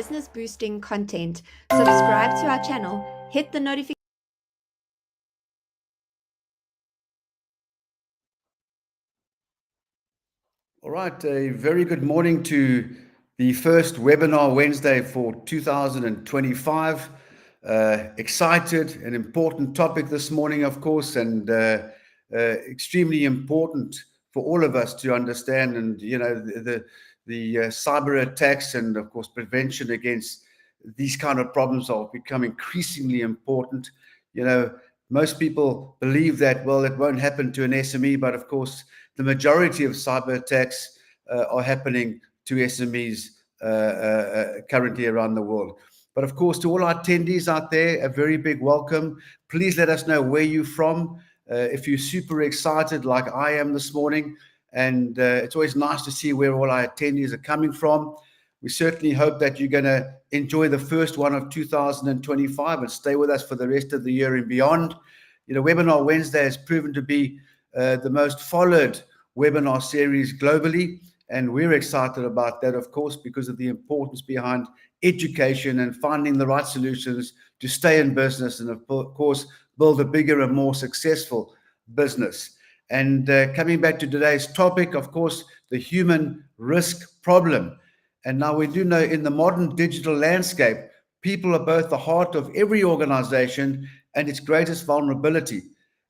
business boosting content. Subscribe to our channel, hit the notification. All right, a very good morning to the first webinar Wednesday for 2025. Excited, an important topic this morning, of course, and extremely important for all of us to understand. And the cyber attacks and, of course, prevention against these kind of problems are becoming increasingly important. Most people believe that, well, it won't happen to an SME, but of course, the majority of cyber attacks are happening to SMEs currently around the world. But of course, to all our attendees out there, a very big welcome. Please let us know where you're from. If you're super excited like I am this morning, and it's always nice to see where all our attendees are coming from. We certainly hope that you're going to enjoy the first one of 2025 and stay with us for the rest of the year and beyond. Webinar Wednesday has proven to be the most followed webinar series globally, and we're excited about that, of course, because of the importance behind education and finding the right solutions to stay in business and, of course, build a bigger and more successful business. And coming back to today's topic, of course, the human risk problem. And now we do know in the modern digital landscape, people are both the heart of every organization and its greatest vulnerability.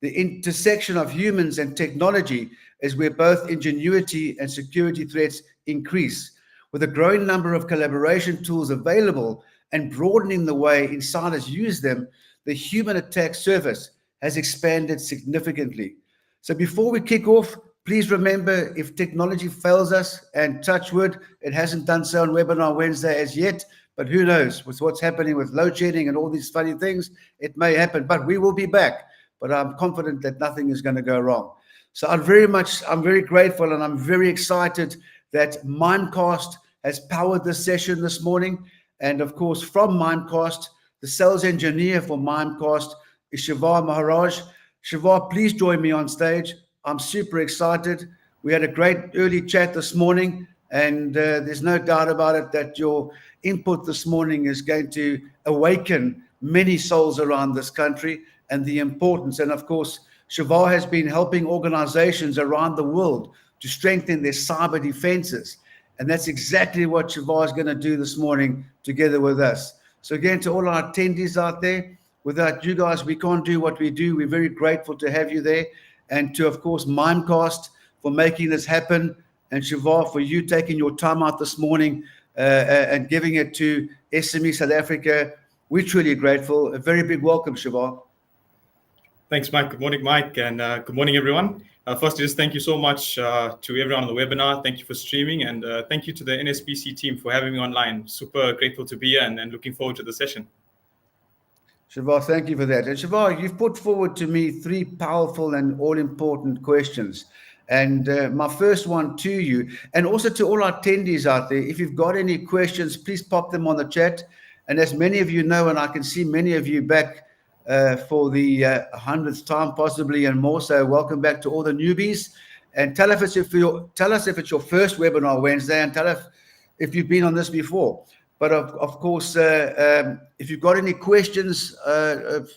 The intersection of humans and technology is where both ingenuity and security threats increase. With a growing number of collaboration tools available and broadening the way insiders use them, the human attack surface has expanded significantly. So before we kick off, please remember, if technology fails us, and touch wood, it hasn't done so on Webinar Wednesday as yet, but who knows, with what's happening with load shedding and all these funny things, it may happen, but we will be back. But I'm confident that nothing is going to go wrong. So I'm very grateful, and I'm very excited that Mimecast has powered this session this morning. And of course, from Mimecast, the sales engineer for Mimecast is Shivaar Maharaj. Shivaar, please join me on stage. I'm super excited. We had a great early chat this morning, and there's no doubt about it that your input this morning is going to awaken many souls around this country and the importance. And of course, Shivaar has been helping organizations around the world to strengthen their cyber defenses. And that's exactly what Shivaar is going to do this morning together with us. So again, to all our attendees out there, without you guys, we can't do what we do. We're very grateful to have you there. And to, of course, Mimecast for making this happen. And Shivaar, for you taking your time out this morning and giving it to SME South Africa. We're truly grateful. A very big welcome, Shivaar. Thanks, Mike. Good morning, Mike, and good morning, everyone. First, just thank you so much to everyone on the webinar. Thank you for streaming, and thank you to the NSBC team for having me online. Super grateful to be here and looking forward to the session. Shivaar, thank you for that. And Shivaar, you've put forward to me 3 powerful and all-important questions. And my first one to you, and also to all our attendees out there, if you've got any questions, please pop them on the chat. And as many of you know, and I can see many of you back for the 100th time possibly and more, so welcome back to all the newbies. And tell us if it's your first webinar Wednesday, and tell us if you've been on this before. But of course, if you've got any questions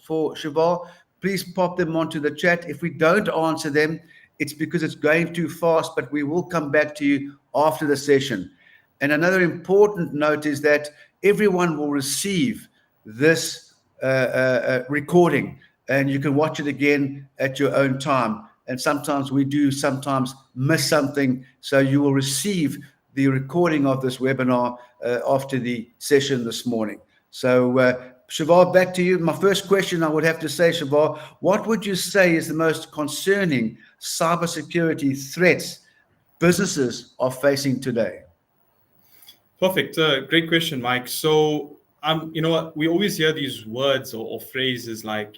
for Shivaar, please pop them onto the chat. If we don't answer them, it's because it's going too fast, but we will come back to you after the session. And another important note is that everyone will receive this recording, and you can watch it again at your own time. And sometimes we do miss something, so you will receive the recording of this webinar after the session this morning. So Shivaar, back to you. My first question, I would have to say, Shivaar, what would you say is the most concerning cybersecurity threats businesses are facing today? Perfect. Great question, Mike. So, we always hear these words or phrases like,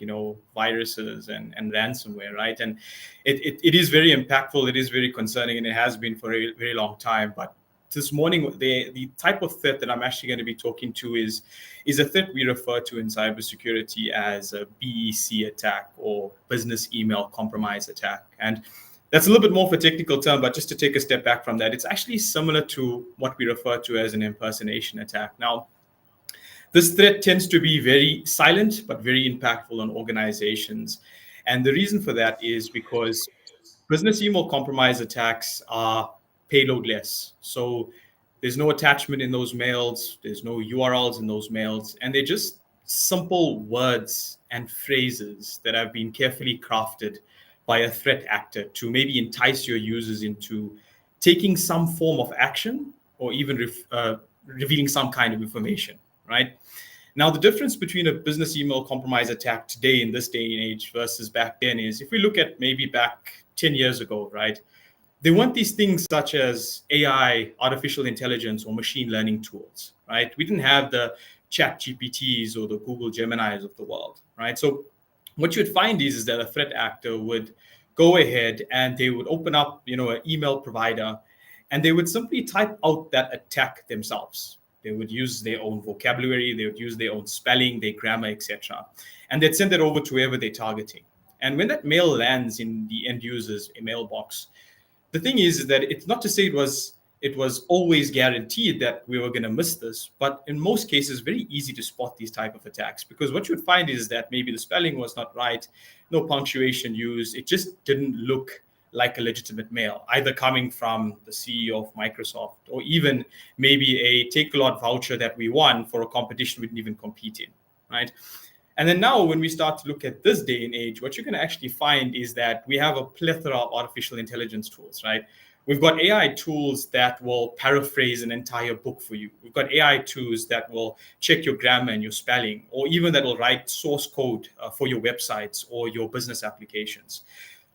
viruses and ransomware, right? And it is very impactful. It is very concerning, and it has been for a very long time. But this morning, the type of threat that I'm actually going to be talking to is a threat we refer to in cybersecurity as a BEC attack, or business email compromise attack. And that's a little bit more of a technical term, but just to take a step back from that, it's actually similar to what we refer to as an impersonation attack. Now, This threat tends to be very silent, but very impactful on organizations. And the reason for that is because business email compromise attacks are payloadless. So there's no attachment in those mails, there's no URLs in those mails, and they're just simple words and phrases that have been carefully crafted by a threat actor to maybe entice your users into taking some form of action or even revealing some kind of information, right? Now, the difference between a business email compromise attack today in this day and age versus back then is if we look at maybe back 10 years ago, right? They weren't these things such as AI, artificial intelligence, or machine learning tools, right? We didn't have the chat GPTs or the Google Geminis of the world, right? So what you'd find is that a threat actor would go ahead and they would open up, an email provider, and they would simply type out that attack themselves. They would use their own vocabulary, they would use their own spelling, their grammar, etc. And they'd send it over to whoever they're targeting. And when that mail lands in the end user's mailbox, the thing is that it's not to say it was always guaranteed that we were going to miss this, but in most cases, very easy to spot these type of attacks, because what you would find is that maybe the spelling was not right, no punctuation used, it just didn't look like a legitimate mail, either coming from the CEO of Microsoft or even maybe a Take-A-Lot voucher that we won for a competition we didn't even compete in, right? And then now when we start to look at this day and age, what you're going to actually find is that we have a plethora of artificial intelligence tools, right? We've got AI tools that will paraphrase an entire book for you. We've got AI tools that will check your grammar and your spelling, or even that will write source code for your websites or your business applications.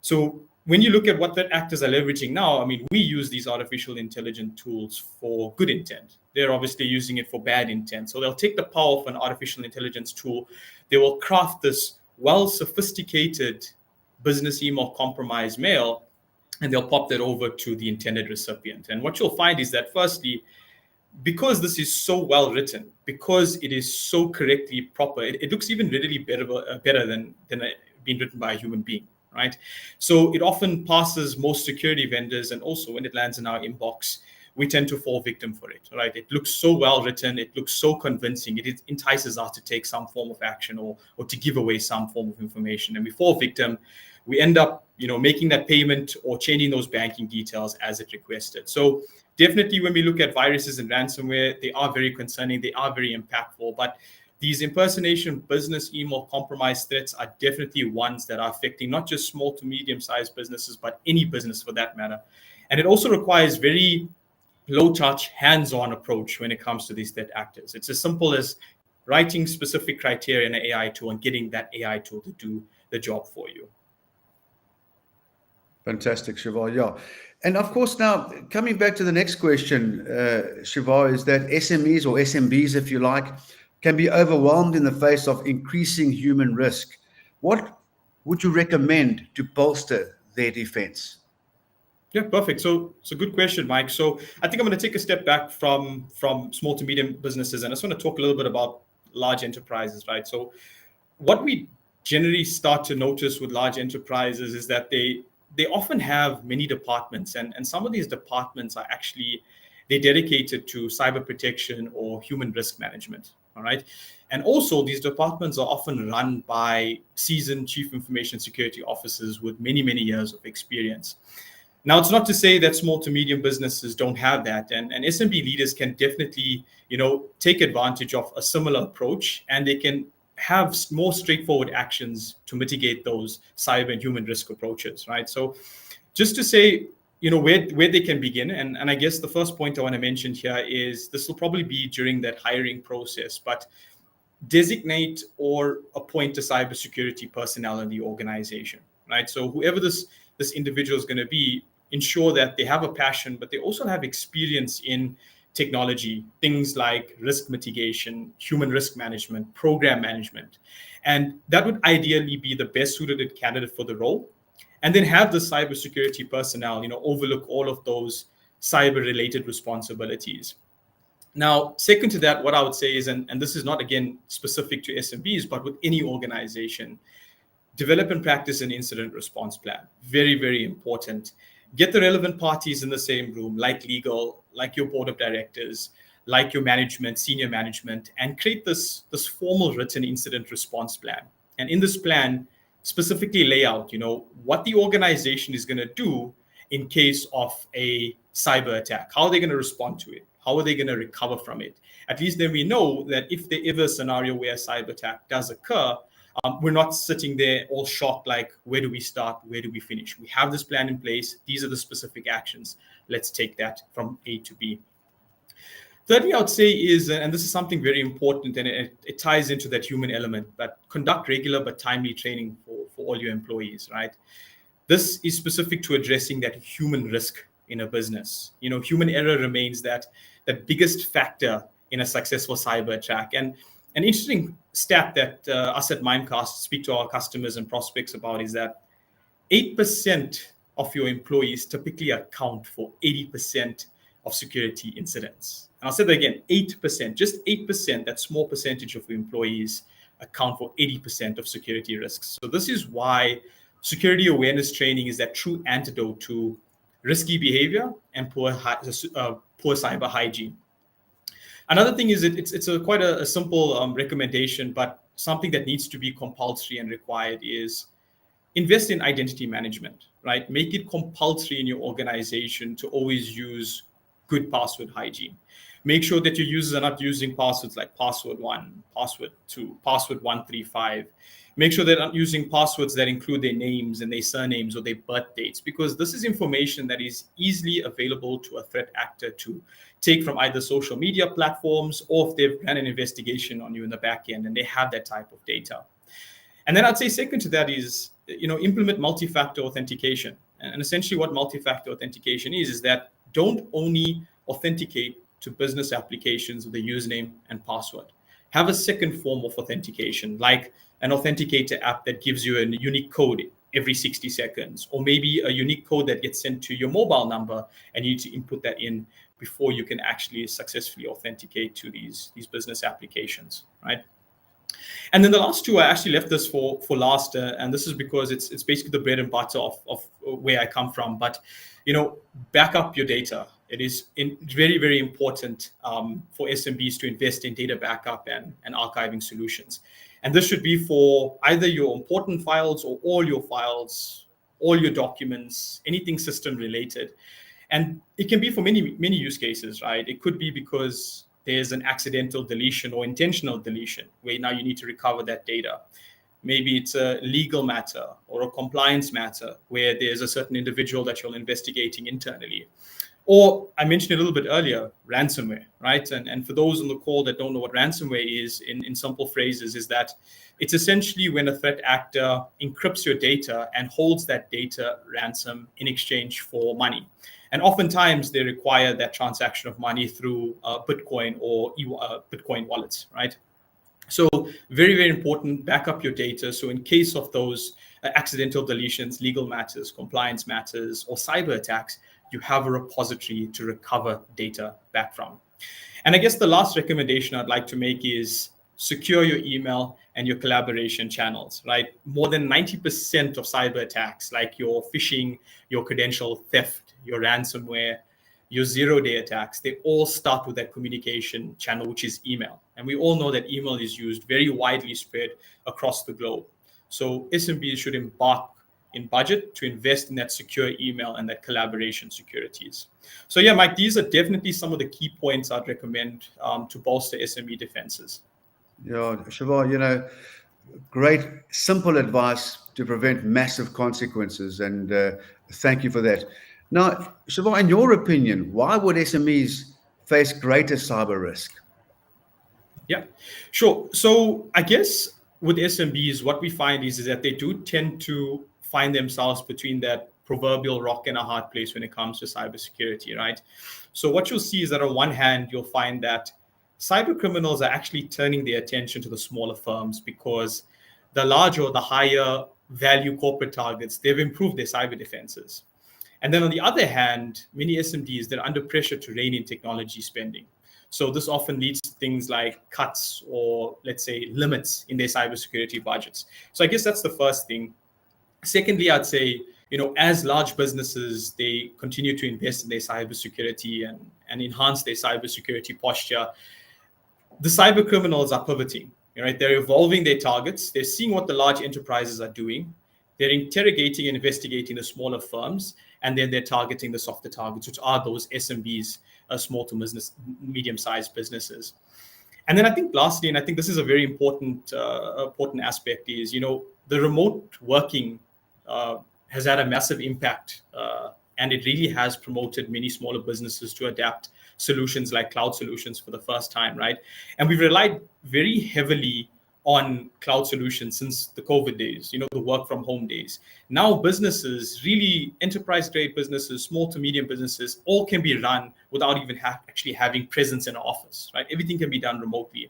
So when you look at what the actors are leveraging now, I mean, we use these artificial intelligence tools for good intent. They're obviously using it for bad intent. So they'll take the power of an artificial intelligence tool. They will craft this well-sophisticated business email compromise mail, and they'll pop that over to the intended recipient. And what you'll find is that, firstly, because this is so well written, because it is so correctly proper, it looks even really better than being written by a human being, right? So it often passes most security vendors, and also when it lands in our inbox, we tend to fall victim for it, right? It looks so well written, it looks so convincing, it entices us to take some form of action or to give away some form of information, and we fall victim. We end up, making that payment or changing those banking details as it requested. So definitely when we look at viruses and ransomware, they are very concerning, they are very impactful, but these impersonation business email compromise threats are definitely ones that are affecting not just small to medium-sized businesses, but any business for that matter. And it also requires very low-touch, hands-on approach when it comes to these threat actors. It's as simple as writing specific criteria in an AI tool and getting that AI tool to do the job for you. Fantastic, Shivaar. Yeah. And of course, now coming back to the next question, Shivaar, is that SMEs or SMBs, if you like, can be overwhelmed in the face of increasing human risk. What would you recommend to bolster their defense? Yeah, perfect. So it's a good question, Mike. So I think I'm going to take a step back from small to medium businesses, and I just want to talk a little bit about large enterprises, right? So what we generally start to notice with large enterprises is that they often have many departments, and some of these departments are actually, they're dedicated to cyber protection or human risk management, all right? And also these departments are often run by seasoned chief information security officers with many, many years of experience. Now, it's not to say that small to medium businesses don't have that, and SMB leaders can definitely, take advantage of a similar approach, and they can have more straightforward actions to mitigate those cyber and human risk approaches, right? So just to say, where they can begin, and I guess the first point I want to mention here is this will probably be during that hiring process, but designate or appoint a cybersecurity personnel in the organization, right? So whoever this individual is going to be, ensure that they have a passion, but they also have experience in technology, things like risk mitigation, human risk management, program management. And that would ideally be the best suited candidate for the role. And then have the cybersecurity personnel, overlook all of those cyber-related responsibilities. Now, second to that, what I would say is, and this is not, again, specific to SMBs, but with any organization, develop and practice an incident response plan. Very, very important. Get the relevant parties in the same room, like legal, like your board of directors, like your management, senior management, and create this formal written incident response plan. And in this plan, specifically lay out, what the organization is going to do in case of a cyber attack. How are they going to respond to it? How are they going to recover from it? At least then we know that if there is a scenario where a cyber attack does occur, we're not sitting there all shocked, like, where do we start? Where do we finish? We have this plan in place. These are the specific actions. Let's take that from A to B. Thirdly, I would say is, and this is something very important, and it ties into that human element, but conduct regular but timely training for all your employees, right? This is specific to addressing that human risk in a business. Human error remains that biggest factor in a successful cyber attack. And an interesting stat that us at Mimecast speak to our customers and prospects about is that 8% of your employees typically account for 80% of security incidents. And I'll say that again, 8%, just 8%, that small percentage of employees account for 80% of security risks. So this is why security awareness training is that true antidote to risky behavior and poor cyber hygiene. Another thing is it's quite a simple recommendation, but something that needs to be compulsory and required is invest in identity management, right? Make it compulsory in your organization to always use good password hygiene. Make sure that your users are not using passwords like password 1, password 2, password 135. Make sure they're not using passwords that include their names and their surnames or their birth dates, because this is information that is easily available to a threat actor to take from either social media platforms, or if they've ran an investigation on you in the back end and they have that type of data. And then I'd say second to that is, implement multi-factor authentication. And essentially what multi-factor authentication is that don't only authenticate to business applications with a username and password. Have a second form of authentication, like an authenticator app that gives you a unique code every 60 seconds, or maybe a unique code that gets sent to your mobile number and you need to input that in before you can actually successfully authenticate to these business applications, right? And then the last two, I actually left this for last, and this is because it's basically the bread and butter of where I come from. But back up your data. It is very, very important for SMBs to invest in data backup and archiving solutions. And this should be for either your important files or all your files, all your documents, anything system related. And it can be for many, many use cases, right? It could be because there's an accidental deletion or intentional deletion where now you need to recover that data. Maybe it's a legal matter or a compliance matter where there's a certain individual that you're investigating internally. Or I mentioned a little bit earlier, ransomware, right? And for those on the call that don't know what ransomware is, in simple phrases, is that it's essentially when a threat actor encrypts your data and holds that data ransom in exchange for money. And oftentimes they require that transaction of money through Bitcoin or Bitcoin wallets, right? So very, very important, back up your data. So in case of those accidental deletions, legal matters, compliance matters, or cyber attacks, you have a repository to recover data back from. And I guess the last recommendation I'd like to make is secure your email and your collaboration channels, right? More than 90% of cyber attacks, like your phishing, your credential theft, your ransomware, your zero-day attacks, they all start with that communication channel, which is email. And we all know that email is used very widely spread across the globe. So SMBs should embark in budget to invest in that secure email and that collaboration securities. So yeah, Mike, these are definitely some of the key points I'd recommend to bolster SME defenses. Yeah, Shivaar, great, simple advice to prevent massive consequences. And thank you for that. Now, Shivaar, in your opinion, why would SMEs face greater cyber risk? Yeah, sure. So I guess with SMBs, what we find is that they do tend to find themselves between that proverbial rock and a hard place when it comes to cybersecurity, right? So what you'll see is that on one hand, you'll find that cyber criminals are actually turning their attention to the smaller firms because the larger or the higher value corporate targets, they've improved their cyber defenses. And then on the other hand, many SMBs, they're under pressure to rein in technology spending. So this often leads to things like cuts or, let's say, limits in their cybersecurity budgets. So I guess that's the first thing. Secondly, I'd say, as large businesses, they continue to invest in their cybersecurity and enhance their cybersecurity posture, the cyber criminals are pivoting, right? They're evolving their targets. They're seeing what the large enterprises are doing. They're interrogating and investigating the smaller firms, and then they're targeting the softer targets, which are those SMBs, small to medium-sized businesses. And then I think lastly, and I think this is a very important aspect, is the remote working has had a massive impact, and it really has promoted many smaller businesses to adapt solutions like cloud solutions for the first time, right? And we've relied very heavily on cloud solutions since the COVID days, the work from home days. Now businesses, really enterprise-grade businesses, small to medium businesses, all can be run without even actually having presence in an office, right? Everything can be done remotely.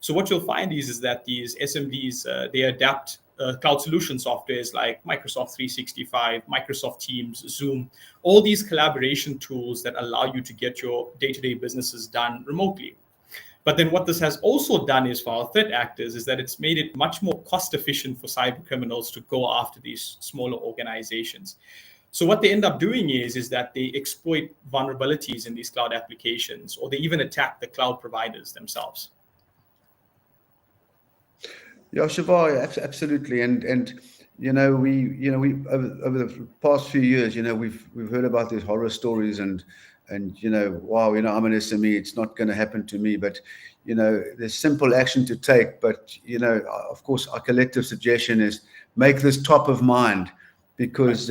So what you'll find is that these SMBs, they adapt cloud solution softwares like Microsoft 365, Microsoft Teams, Zoom, all these collaboration tools that allow you to get your day-to-day businesses done remotely. But then what this has also done is for our threat actors is that it's made it much more cost efficient for cyber criminals to go after these smaller organizations. So what they end up doing is that they exploit vulnerabilities in these cloud applications, or they even attack the cloud providers themselves. Yeah, Shivaar, absolutely, and we over the past few years, we've heard about these horror stories, and wow, I'm an SME, it's not going to happen to me, but there's simple action to take. But of course, our collective suggestion is make this top of mind, because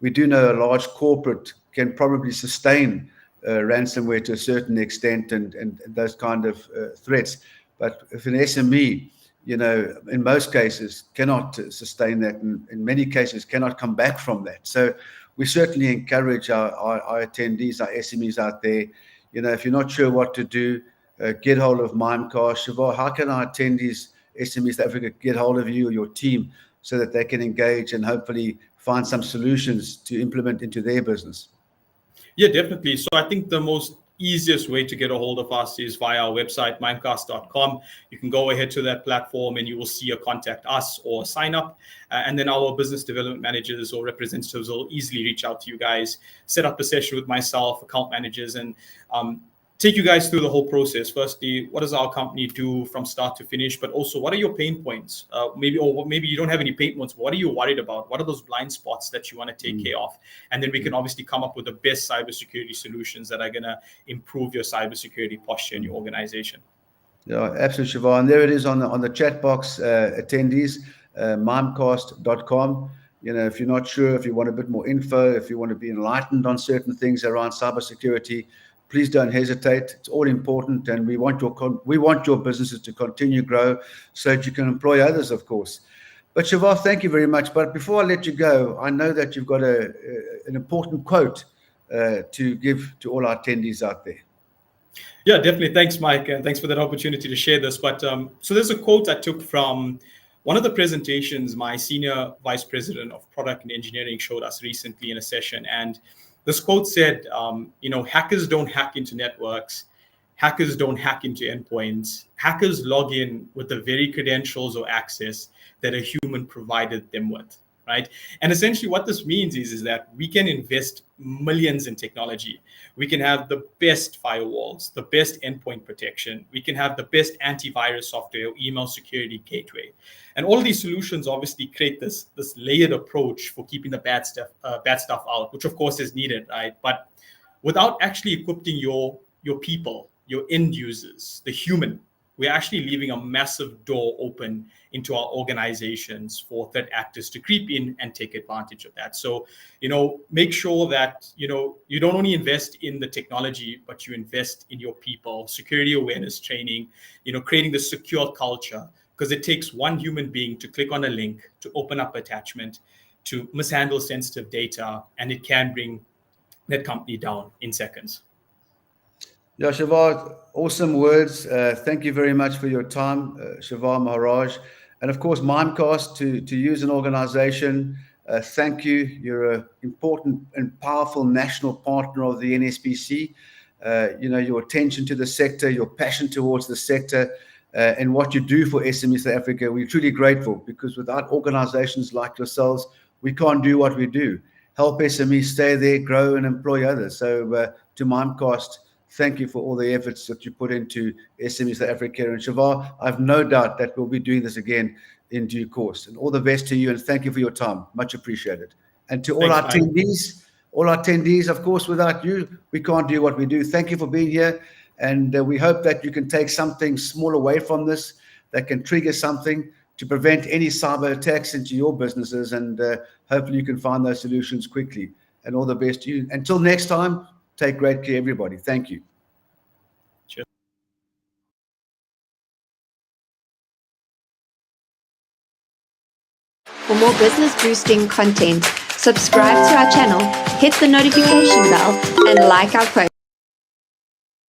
we do know a large corporate can probably sustain ransomware to a certain extent and those kind of threats, but if an SME in most cases cannot sustain that, and in many cases cannot come back from that. So we certainly encourage our attendees, our SMEs out there, if you're not sure what to do, get hold of Mimecast. Shivaar, how can our attendees, SMEs South Africa, get hold of you or your team so that they can engage and hopefully find some solutions to implement into their business? Yeah, definitely. So I think the most easiest way to get a hold of us is via our website, mimecast.com. You can go ahead to that platform and you will see a contact us or sign up. And then our business development managers or representatives will easily reach out to you guys, set up a session with myself, account managers, and take you guys through the whole process. Firstly, what does our company do from start to finish? But also, what are your pain points? Maybe you don't have any pain points. What are you worried about? What are those blind spots that you want to take care of? And then we can obviously come up with the best cybersecurity solutions that are going to improve your cybersecurity posture in your organization. Yeah, absolutely, Shivaar. And there it is on the chat box, attendees, mimecast.com. If you're not sure, if you want a bit more info, if you want to be enlightened on certain things around cybersecurity, please don't hesitate. It's all important, and we want your businesses to continue to grow so that you can employ others, of course. But Shivaar, thank you very much. But before I let you go, I know that you've got an important quote to give to all our attendees out there. Yeah, definitely. Thanks, Mike, and thanks for that opportunity to share this. But so there's a quote I took from one of the presentations my senior vice president of product and engineering showed us recently in a session, and this quote said, hackers don't hack into networks, hackers don't hack into endpoints, hackers log in with the very credentials or access that a human provided them with, right? And essentially what this means is that we can invest millions in technology. We can have the best firewalls, the best endpoint protection. We can have the best antivirus software or email security gateway. And all of these solutions obviously create this layered approach for keeping the bad stuff out, which of course is needed, right? But without actually equipping your people, your end users, the human, we're actually leaving a massive door open into our organizations for threat actors to creep in and take advantage of that. So, make sure that, you don't only invest in the technology, but you invest in your people, security awareness training, creating the secure culture, because it takes one human being to click on a link, to open up attachment, to mishandle sensitive data, and it can bring that company down in seconds. Yeah, Shivaar, awesome words. Thank you very much for your time, Shivaar Maharaj. And of course, Mimecast, to use an organization, thank you. You're an important and powerful national partner of the NSBC. Your attention to the sector, your passion towards the sector, and what you do for SME South Africa, we're truly grateful, because without organizations like yourselves, we can't do what we do. Help SMEs stay there, grow, and employ others. So to Mimecast, thank you for all the efforts that you put into SME South Africa. And Shivaar, I have no doubt that we'll be doing this again in due course. And all the best to you, and thank you for your time. Much appreciated. And to all Thanks, our Mike. attendees, of course, without you, we can't do what we do. Thank you for being here. And we hope that you can take something small away from this that can trigger something to prevent any cyber attacks into your businesses. And hopefully you can find those solutions quickly. And all the best to you. Until next time, take great care, everybody. Thank you. Cheers. For more business boosting content, subscribe to our channel, hit the notification bell, and like our post.